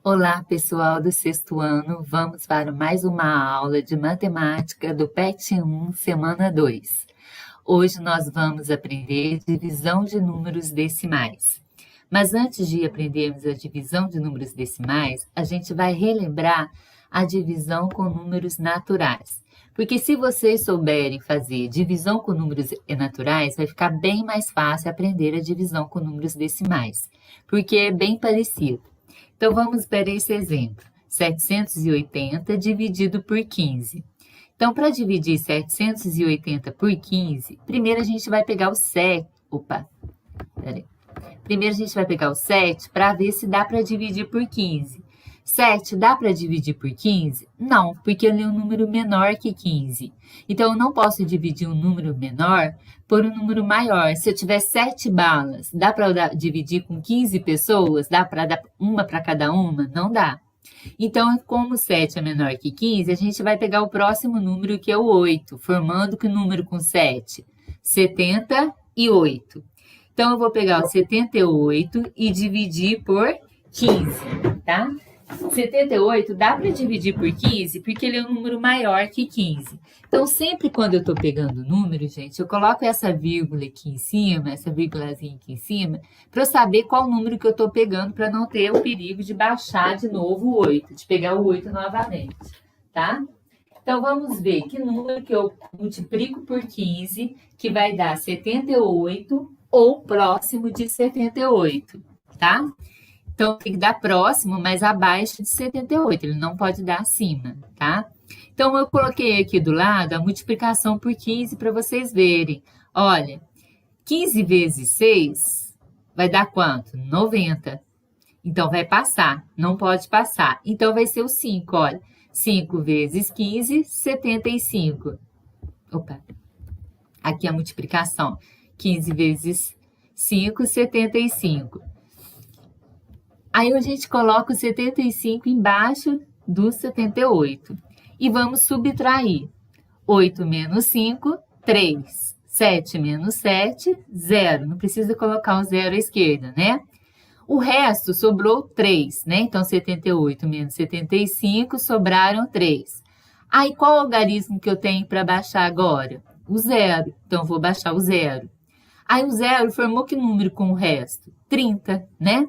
Olá, pessoal do sexto ano. Vamos para mais uma aula de matemática do PET 1, semana 2. Hoje nós vamos aprender divisão de números decimais. Mas antes de aprendermos a divisão de números decimais, a gente vai relembrar a divisão com números naturais. Porque se vocês souberem fazer divisão com números naturais, vai ficar bem mais fácil aprender a divisão com números decimais, porque é bem parecido. Então, vamos ver esse exemplo. 780 dividido por 15. Então, para dividir 780 por 15, primeiro a gente vai pegar o 7. Primeiro a gente vai pegar o 7 para ver se dá para dividir por 15. 7 dá para dividir por 15? Não, porque ele é um número menor que 15. Então, eu não posso dividir um número menor por um número maior. Se eu tiver 7 balas, dá para dividir com 15 pessoas? Dá para dar uma para cada uma? Não dá. Então, como 7 é menor que 15, a gente vai pegar o próximo número, que é o 8, formando que número com 7? 78. Então, eu vou pegar o 78 e dividir por 15, tá? 78 dá para dividir por 15 porque ele é um número maior que 15. Então, sempre quando eu estou pegando o número, gente, eu coloco essa vírgula aqui em cima, essa vírgulazinha aqui em cima, para eu saber qual número que eu estou pegando, para não ter o perigo de baixar de novo o 8, de pegar o 8 novamente, tá? Então, vamos ver que número que eu multiplico por 15, que vai dar 78 ou próximo de 78, tá? Então, tem que dar próximo, mas abaixo de 78, ele não pode dar acima, tá? Então, eu coloquei aqui do lado a multiplicação por 15 para vocês verem. Olha, 15 vezes 6 vai dar quanto? 90. Então, vai passar, não pode passar. Então, vai ser o 5, olha. 5 vezes 15, 75. Opa, aqui a multiplicação. 15 vezes 5, 75. Aí a gente coloca o 75 embaixo do 78. E vamos subtrair. 8 menos 5, 3. 7 menos 7, 0. Não precisa colocar o 0 à esquerda, né? O resto sobrou 3, né? Então, 78 menos 75, sobraram 3. Aí, qual algarismo que eu tenho para baixar agora? O 0. Então, vou baixar o 0. Aí, o 0 formou que número com o resto? 30, né?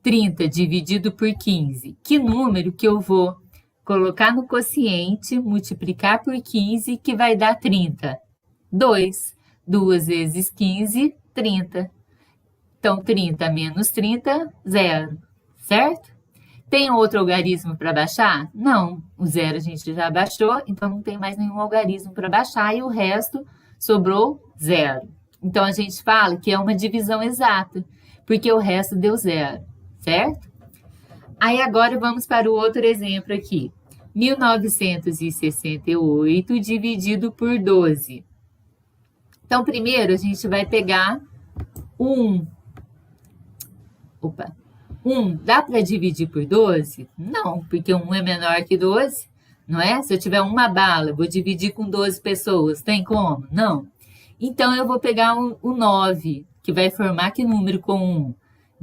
30 dividido por 15. Que número que eu vou colocar no quociente, multiplicar por 15, que vai dar 30? 2. 2 vezes 15, 30. Então, 30 menos 30, 0. Certo? Tem outro algarismo para baixar? Não. O 0 a gente já baixou, então não tem mais nenhum algarismo para baixar e o resto sobrou 0. Então, a gente fala que é uma divisão exata, porque o resto deu 0. Certo? Aí agora vamos para o outro exemplo aqui. 1968 dividido por 12. Então, primeiro a gente vai pegar o 1. Opa. 1 dá para dividir por 12? Não, porque 1 é menor que 12, não é? Se eu tiver uma bala, vou dividir com 12 pessoas, tem como? Não. Então, eu vou pegar o 9, que vai formar que número com 1?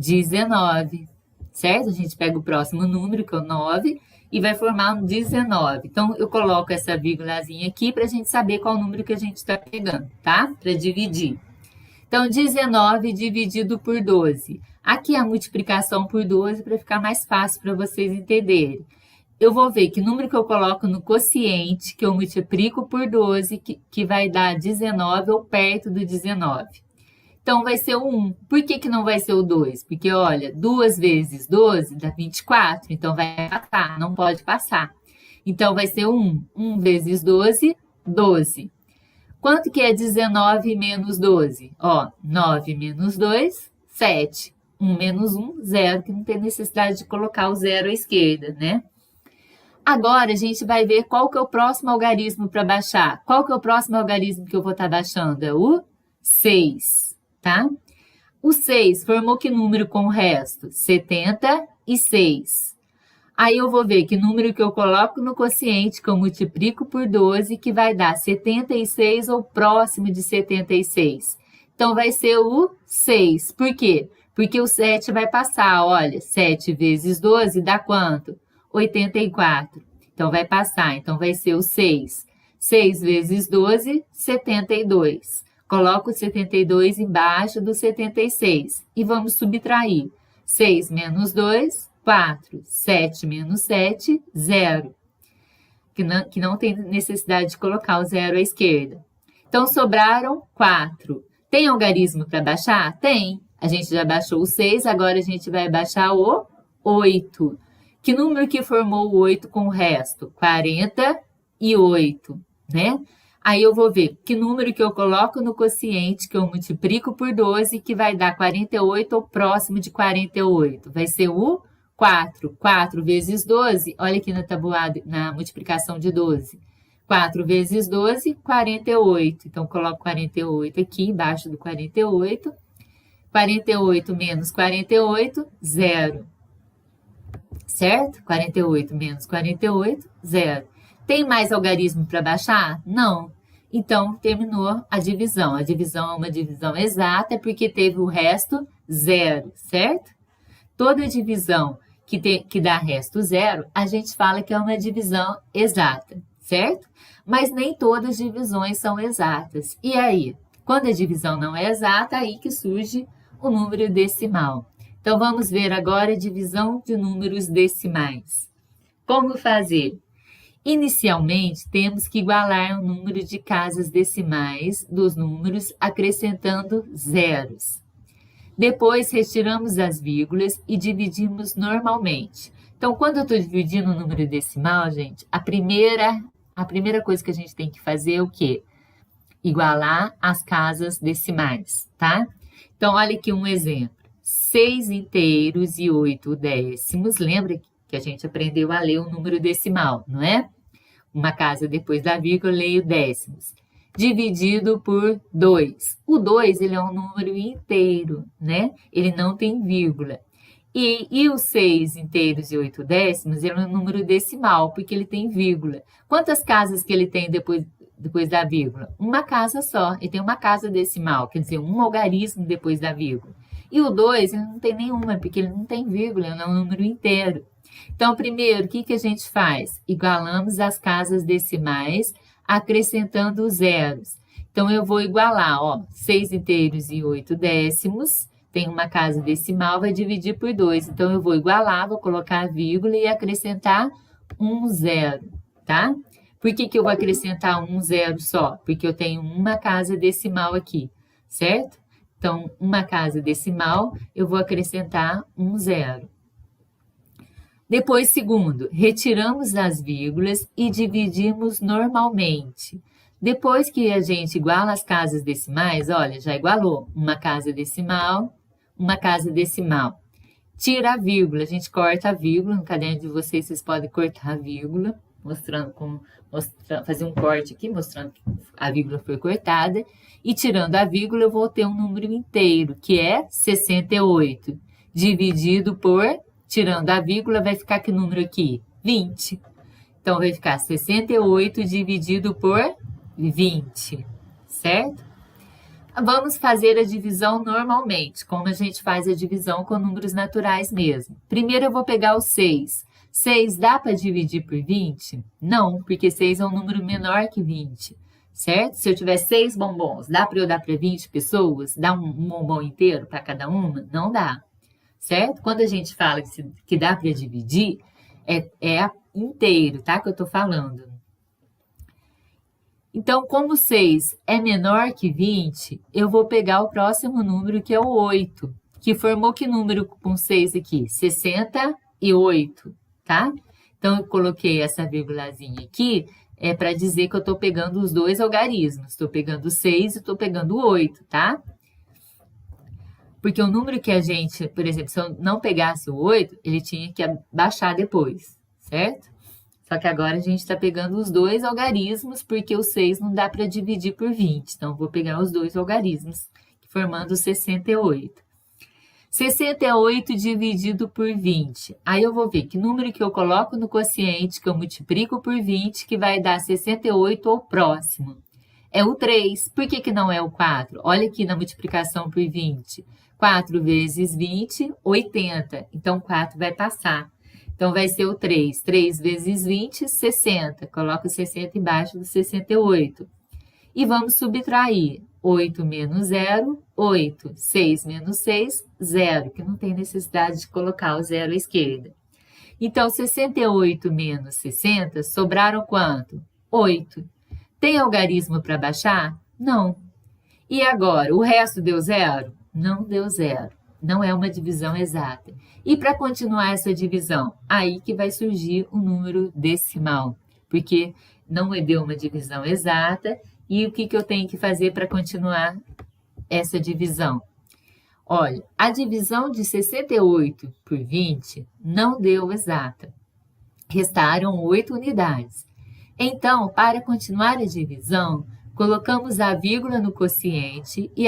19, certo? A gente pega o próximo número, que é o 9, e vai formar um 19. Então, eu coloco essa vírgulazinha aqui para a gente saber qual número que a gente está pegando, tá? Para dividir. Então, 19 dividido por 12. Aqui a multiplicação por 12 para ficar mais fácil para vocês entenderem. Eu vou ver que número que eu coloco no quociente, que eu multiplico por 12, que vai dar 19 ou perto do 19. Então, vai ser o 1. Por que não vai ser o 2? Porque, olha, 2 vezes 12 dá 24, então vai passar, não pode passar. Então, vai ser o 1. 1 vezes 12, 12. Quanto que é 19 menos 12? Ó, 9 menos 2, 7. 1 menos 1, 0, que não tem necessidade de colocar o 0 à esquerda, né? Agora, a gente vai ver qual que é o próximo algarismo para baixar. Qual que é o próximo algarismo que eu vou estar baixando? É o 6. Tá? O 6 formou que número com o resto? 76. Aí eu vou ver que número que eu coloco no quociente, que eu multiplico por 12, que vai dar 76 ou próximo de 76. Então, vai ser o 6. Por quê? Porque o 7 vai passar, olha, 7 vezes 12 dá quanto? 84. Então, vai passar, então vai ser o 6. 6 vezes 12, 72. Coloco o 72 embaixo do 76 e vamos subtrair. 6 menos 2, 4. 7 menos 7, 0. Que não tem necessidade de colocar o 0 à esquerda. Então, sobraram 4. Tem algarismo para baixar? Tem. A gente já baixou o 6, agora a gente vai baixar o 8. Que número que formou o 8 com o resto? 48, né? Aí eu vou ver que número que eu coloco no quociente, que eu multiplico por 12, que vai dar 48 ou próximo de 48. Vai ser o 4. 4 vezes 12, olha aqui na tabuada, na multiplicação de 12. 4 vezes 12, 48. Então, coloco 48 aqui embaixo do 48. 48 menos 48, 0. Certo? 48 menos 48, 0. Tem mais algarismo para baixar? Não. Então, terminou a divisão. A divisão é uma divisão exata porque teve o resto 0, certo? Toda divisão que dá resto 0, a gente fala que é uma divisão exata, certo? Mas nem todas as divisões são exatas. E aí? Quando a divisão não é exata, aí que surge o número decimal. Então, vamos ver agora a divisão de números decimais. Como fazer? Inicialmente, temos que igualar o número de casas decimais dos números acrescentando zeros. Depois, retiramos as vírgulas e dividimos normalmente. Então, quando eu estou dividindo o número decimal, gente, a primeira coisa que a gente tem que fazer é o quê? Igualar as casas decimais, tá? Então, olha aqui um exemplo. 6 inteiros e 8 décimos. Lembra que a gente aprendeu a ler o número decimal, não é? Uma casa depois da vírgula, eu leio décimos. Dividido por 2. O 2, ele é um número inteiro, né? Ele não tem vírgula. E os 6 inteiros e 8 décimos, ele é um número decimal, porque ele tem vírgula. Quantas casas que ele tem depois da vírgula? Uma casa só. Ele tem uma casa decimal, quer dizer, um algarismo depois da vírgula. E o 2, ele não tem nenhuma, porque ele não tem vírgula, ele é um número inteiro. Então, primeiro, o que a gente faz? Igualamos as casas decimais, acrescentando os zeros. Então, eu vou igualar, ó, 6 inteiros e 8 décimos, tem uma casa decimal, vai dividir por 2. Então, eu vou igualar, vou colocar a vírgula e acrescentar um zero, tá? Por que eu vou acrescentar um zero só? Porque eu tenho uma casa decimal aqui, certo? Então, uma casa decimal, eu vou acrescentar um zero. Depois, segundo, retiramos as vírgulas e dividimos normalmente. Depois que a gente iguala as casas decimais, olha, já igualou uma casa decimal, uma casa decimal. Tira a vírgula, a gente corta a vírgula, no caderno de vocês podem cortar a vírgula, fazer um corte aqui, mostrando que a vírgula foi cortada. E tirando a vírgula, eu vou ter um número inteiro, que é 68, dividido por... Tirando a vírgula, vai ficar que número aqui? 20. Então, vai ficar 68 dividido por 20, certo? Vamos fazer a divisão normalmente, como a gente faz a divisão com números naturais mesmo. Primeiro, eu vou pegar o 6. 6 dá para dividir por 20? Não, porque 6 é um número menor que 20, certo? Se eu tiver 6 bombons, dá para eu dar para 20 pessoas? Dá um bombom inteiro para cada uma? Não dá. Certo? Quando a gente fala que dá para dividir, é inteiro, tá? Que eu tô falando. Então, como 6 é menor que 20, eu vou pegar o próximo número, que é o 8, que formou que número com 6 aqui? 68, tá? Então, eu coloquei essa vírgulazinha aqui, para dizer que eu tô pegando os dois algarismos. Estou pegando o 6 e estou pegando o 8, tá? Porque o número que a gente, por exemplo, se eu não pegasse o 8, ele tinha que baixar depois, certo? Só que agora a gente está pegando os dois algarismos, porque o 6 não dá para dividir por 20. Então, eu vou pegar os dois algarismos, formando 68. 68 dividido por 20. Aí eu vou ver que número que eu coloco no quociente, que eu multiplico por 20, que vai dar 68 ou próximo. É o 3. Por que não é o 4? Olha aqui na multiplicação por 20. 4 vezes 20, 80. Então, 4 vai passar. Então, vai ser o 3. 3 vezes 20, 60. Coloca o 60 embaixo do 68. E vamos subtrair. 8 menos 0, 8. 6 menos 6, 0. Que não tem necessidade de colocar o 0 à esquerda. Então, 68 menos 60, sobraram quanto? 8. Tem algarismo para baixar? Não. E agora, o resto deu 0? Não deu 0. Não é uma divisão exata. E para continuar essa divisão? Aí que vai surgir o número decimal, porque não deu uma divisão exata. E o que eu tenho que fazer para continuar essa divisão? Olha, a divisão de 68 por 20 não deu exata. Restaram 8 unidades. Então, para continuar a divisão, colocamos a vírgula no quociente e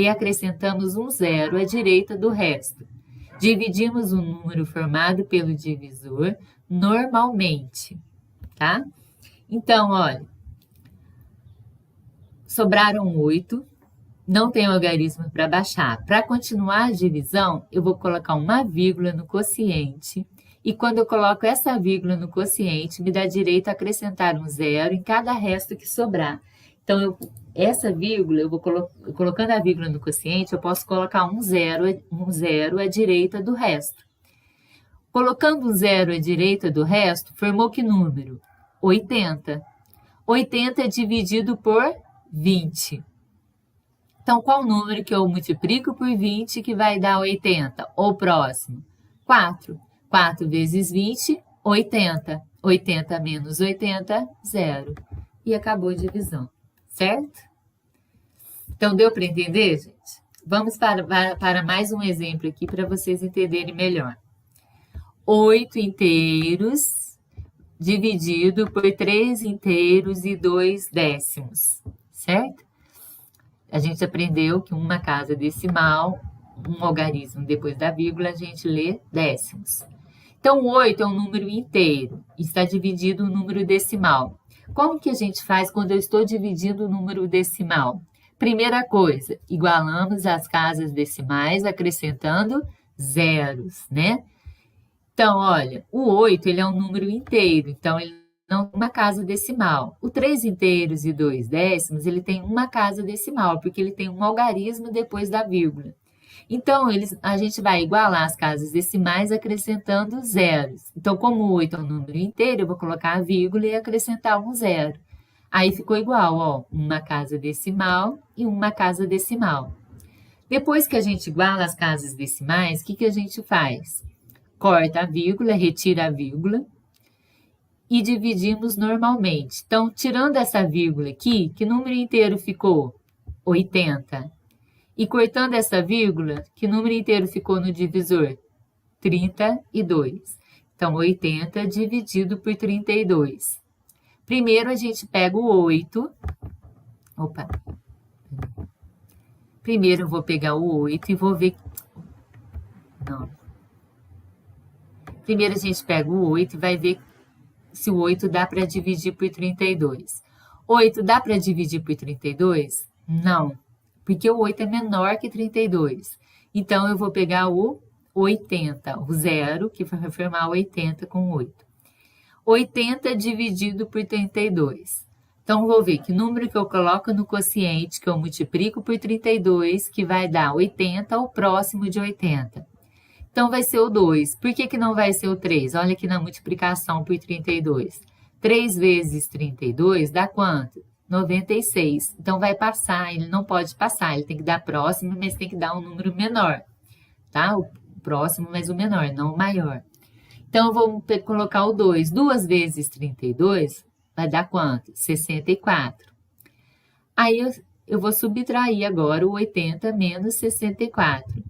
acrescentamos um 0 à direita do resto. Dividimos o número formado pelo divisor normalmente, tá? Então, olha, sobraram 8, não tem algarismo para baixar. Para continuar a divisão, eu vou colocar uma vírgula no quociente, e quando eu coloco essa vírgula no quociente, me dá direito a acrescentar um 0 em cada resto que sobrar. Então, essa vírgula, colocando a vírgula no quociente, eu posso colocar um 0 à direita do resto. Colocando um 0 à direita do resto, formou que número? 80. 80 é dividido por 20. Então, qual número que eu multiplico por 20 que vai dar 80? Ou próximo? 4. 4 vezes 20, 80. 80 menos 80, 0. E acabou a divisão, certo? Então, deu para entender, gente? Vamos para mais um exemplo aqui para vocês entenderem melhor. 8 inteiros dividido por 3 inteiros e 2 décimos, certo? A gente aprendeu que uma casa decimal, um algarismo depois da vírgula, a gente lê décimos. Então, 8 é um número inteiro, está dividido no número decimal. Como que a gente faz quando eu estou dividindo o número decimal? Primeira coisa, igualamos as casas decimais acrescentando zeros, né? Então, olha, o 8 ele é um número inteiro, então ele não tem uma casa decimal. O 3 inteiros e 2 décimos, ele tem uma casa decimal, porque ele tem um algarismo depois da vírgula. Então, a gente vai igualar as casas decimais acrescentando zeros. Então, como o 8 é um número inteiro, eu vou colocar a vírgula e acrescentar um 0. Aí ficou igual, ó, uma casa decimal e uma casa decimal. Depois que a gente iguala as casas decimais, o que a gente faz? Corta a vírgula, retira a vírgula e dividimos normalmente. Então, tirando essa vírgula aqui, que número inteiro ficou? 80. E cortando essa vírgula, que número inteiro ficou no divisor? 32. Então, 80 dividido por 32. Primeiro, a gente pega o 8. Opa. Primeiro, eu vou pegar o 8 e vou ver... Não. Primeiro, a gente pega o 8 e vai ver se o 8 dá para dividir por 32. 8 dá para dividir por 32? Não. Porque o 8 é menor que 32. Então, eu vou pegar o 80, o 0, que vai formar 80 com 8. 80 dividido por 32. Então, vou ver que número que eu coloco no quociente, que eu multiplico por 32, que vai dar 80 ou próximo de 80. Então, vai ser o 2. Por que não vai ser o 3? Olha aqui na multiplicação por 32. 3 vezes 32 dá quanto? 96. Então, vai passar, ele não pode passar, ele tem que dar próximo, mas tem que dar um número menor, tá? O próximo, mas o menor, não o maior. Então, eu vou colocar o 2. 2 vezes 32 vai dar quanto? 64. Aí, eu vou subtrair agora o 80 menos 64.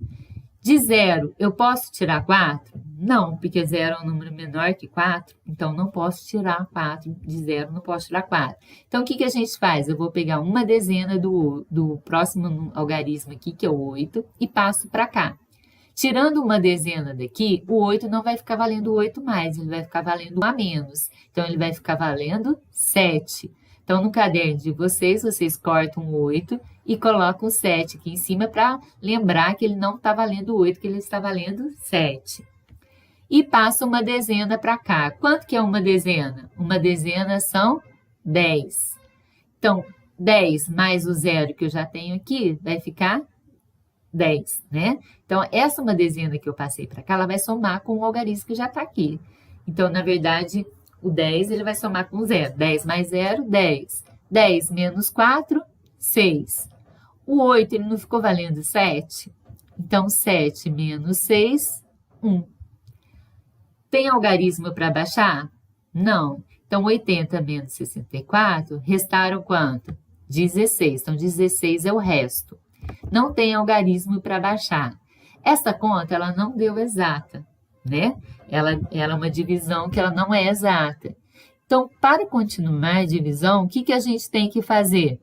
De 0, eu posso tirar 4? Não, porque 0 é um número menor que 4, então não posso tirar 4. De 0, não posso tirar 4. Então, o que a gente faz? Eu vou pegar uma dezena do próximo algarismo aqui, que é o 8, e passo para cá. Tirando uma dezena daqui, o 8 não vai ficar valendo 8 mais, ele vai ficar valendo 1 a menos. Então, ele vai ficar valendo 7. Então, no caderno de vocês, vocês cortam o 8 e colocam o 7 aqui em cima para lembrar que ele não está valendo 8, que ele está valendo 7. E passa uma dezena para cá. Quanto que é uma dezena? Uma dezena são 10. Então, 10 mais o zero que eu já tenho aqui vai ficar 10, né? Então, essa uma dezena que eu passei para cá, ela vai somar com o algarismo que já está aqui. Então, na verdade, o 10 ele vai somar com 0. 10 mais 0, 10. 10 menos 4, 6. O 8 ele não ficou valendo 7? Então, 7 menos 6, 1. Tem algarismo para baixar? Não. Então, 80 menos 64, restaram quanto? 16. Então, 16 é o resto. Não tem algarismo para baixar. Essa conta, ela não deu exata, né? Ela é uma divisão que ela não é exata. Então, para continuar a divisão, o que a gente tem que fazer?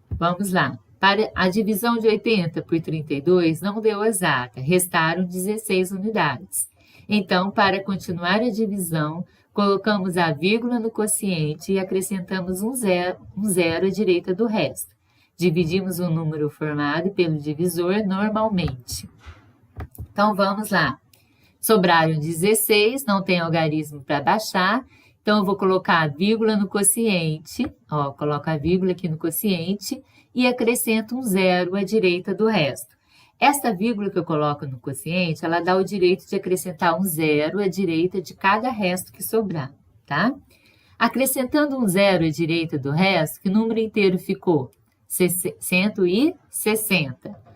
Vamos lá. Para a divisão de 80 por 32 não deu exata, restaram 16 unidades. Então, para continuar a divisão, colocamos a vírgula no quociente e acrescentamos um zero à direita do resto. Dividimos o número formado pelo divisor normalmente. Então, vamos lá. Sobraram 16, não tem algarismo para baixar, então eu vou colocar a vírgula no quociente, ó, coloco a vírgula aqui no quociente e acrescento um zero à direita do resto. Essa vírgula que eu coloco no quociente, ela dá o direito de acrescentar um zero à direita de cada resto que sobrar, tá? Acrescentando um zero à direita do resto, que número inteiro ficou? 160.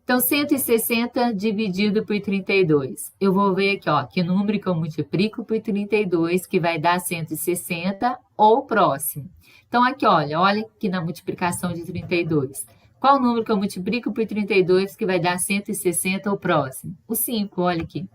Então, 160 dividido por 32. Eu vou ver aqui, ó, que número que eu multiplico por 32, que vai dar 160 ou próximo. Então, aqui, olha aqui na multiplicação de 32. Qual número que eu multiplico por 32 que vai dar 160 ou próximo? O 5, olha aqui.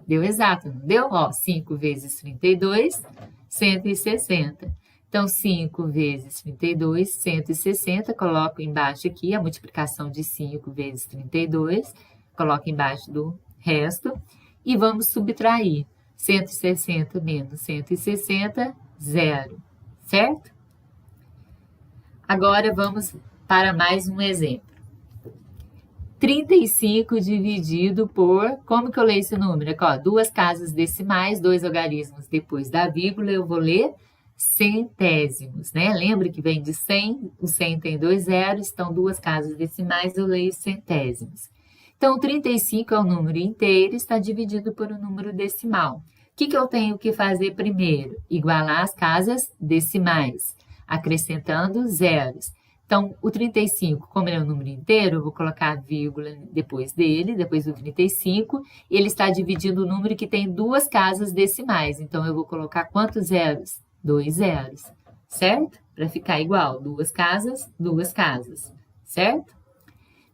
Deu exato, não deu? Ó, 5 vezes 32, 160. Então, 5 vezes 32, 160, coloco embaixo aqui a multiplicação de 5 vezes 32, coloco embaixo do resto e vamos subtrair 160 menos 160, 0, certo? Agora, vamos para mais um exemplo. 35 dividido por, como que eu leio esse número? Aqui, ó, duas casas decimais, dois algarismos depois da vírgula, eu vou ler centésimos, né? Lembra que vem de 100, o 100 tem 2 zeros, então duas casas decimais eu leio centésimos. Então, 35 é o número inteiro, está dividido por um número decimal. O que eu tenho que fazer primeiro? Igualar as casas decimais, acrescentando zeros. Então, o 35, como ele é um número inteiro, eu vou colocar a vírgula depois dele, depois do 35, ele está dividindo o número que tem duas casas decimais. Então, eu vou colocar quantos zeros? 2 zeros, certo? Para ficar igual, duas casas, certo?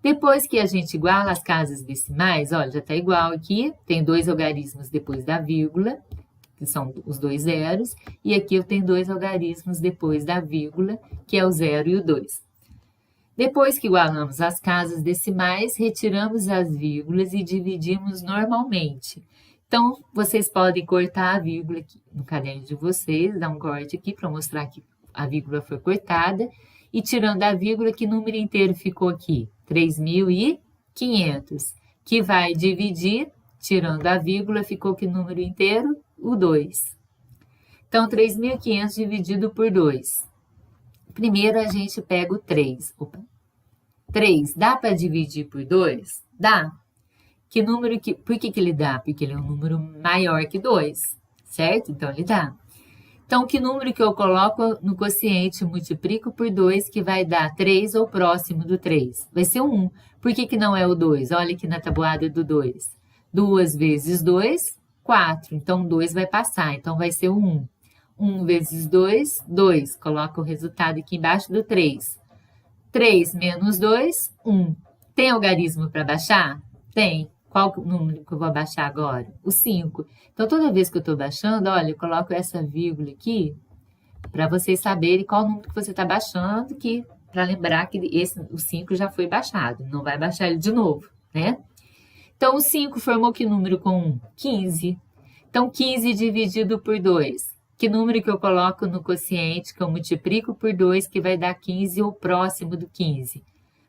Depois que a gente iguala as casas decimais, olha, já está igual aqui, tem dois algarismos depois da vírgula, que são os 2 zeros, e aqui eu tenho dois algarismos depois da vírgula, que é o 0 e o 2. Depois que igualamos as casas decimais, retiramos as vírgulas e dividimos normalmente. Então, vocês podem cortar a vírgula aqui no caderno de vocês, dar um corte aqui para mostrar que a vírgula foi cortada. E tirando a vírgula, que número inteiro ficou aqui? 3.500, que vai dividir, tirando a vírgula, ficou que número inteiro? O 2. Então, 3.500 dividido por 2. Primeiro, a gente pega o 3. 3, dá para dividir por 2? Dá. Por que ele dá? Porque ele é um número maior que 2, certo? Então, ele dá. Então, que número que eu coloco no quociente, multiplico por 2, que vai dar 3 ou próximo do 3? Vai ser o 1. Por que não é o 2? Olha aqui na tabuada do 2. 2 vezes 2, 4. Então, 2 vai passar. Então, vai ser o 1. 1 vezes 2, 2. Coloca o resultado aqui embaixo do 3. 3 menos 2, 1. Tem algarismo para baixar? Tem. Qual o número que eu vou abaixar agora? O 5. Então, toda vez que eu estou baixando, olha, eu coloco essa vírgula aqui para vocês saberem qual número que você está baixando, para lembrar que o 5 já foi baixado, não vai baixar ele de novo, né? Então, o 5 formou que número com 1? 15. Então, 15 dividido por 2. Que número que eu coloco no quociente, que eu multiplico por 2, que vai dar 15 ou próximo do 15?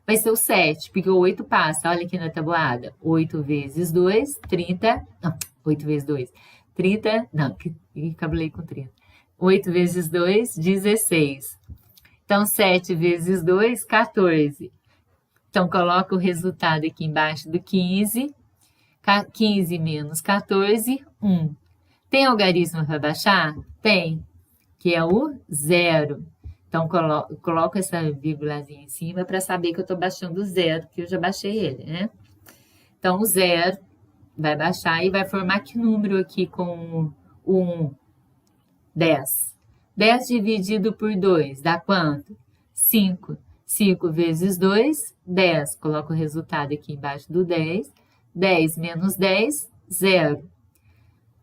Vai ser o 7, porque o 8 passa. Olha aqui na tabuada. 8 vezes 2, 30. Não, 8 vezes 2, 30. Não, que cabulei com 30. 8 vezes 2, 16. Então, 7 vezes 2, 14. Então, coloca o resultado aqui embaixo do 15. 15 menos 14, 1. Tem algarismo para baixar? Tem, que é o 0. Então, coloco essa vírgulazinha em cima para saber que eu estou baixando o 0, que eu já baixei ele, né? Então, o 0 vai baixar e vai formar que número aqui com o 1? 10. 10 dividido por 2 dá quanto? 5. 5 vezes 2, 10. Coloco o resultado aqui embaixo do 10. 10 menos 10, 0.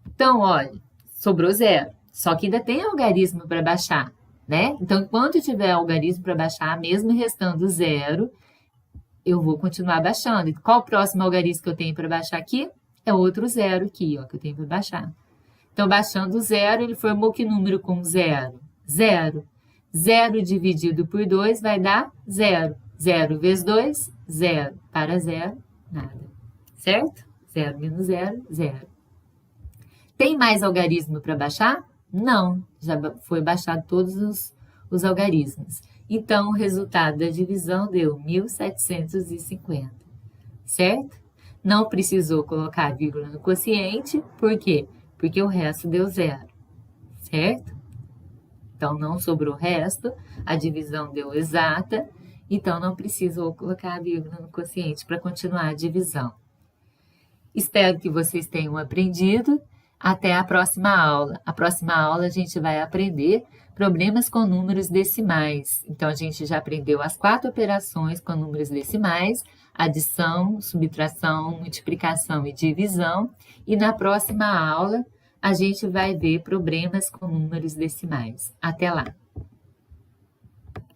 Então, olha, sobrou 0. Só que ainda tem algarismo para baixar, né? Então, enquanto tiver algarismo para baixar, mesmo restando 0, eu vou continuar baixando. E qual o próximo algarismo que eu tenho para baixar aqui? É outro 0 aqui, ó, que eu tenho para baixar. Então, baixando o 0, ele formou que número com 0? 0. 0 dividido por 2 vai dar 0. 0 vezes 2, 0. Para 0, nada. Certo? 0 menos 0, 0. Tem mais algarismo para baixar? Não, já foi baixado todos os algarismos. Então, o resultado da divisão deu 1.750, certo? Não precisou colocar vírgula no quociente, por quê? Porque o resto deu 0, certo? Então, não sobrou resto, a divisão deu exata, então não precisou colocar a vírgula no quociente para continuar a divisão. Espero que vocês tenham aprendido. Até a próxima aula. A próxima aula a gente vai aprender problemas com números decimais. Então, a gente já aprendeu as 4 operações com números decimais, adição, subtração, multiplicação e divisão. E na próxima aula, a gente vai ver problemas com números decimais. Até lá!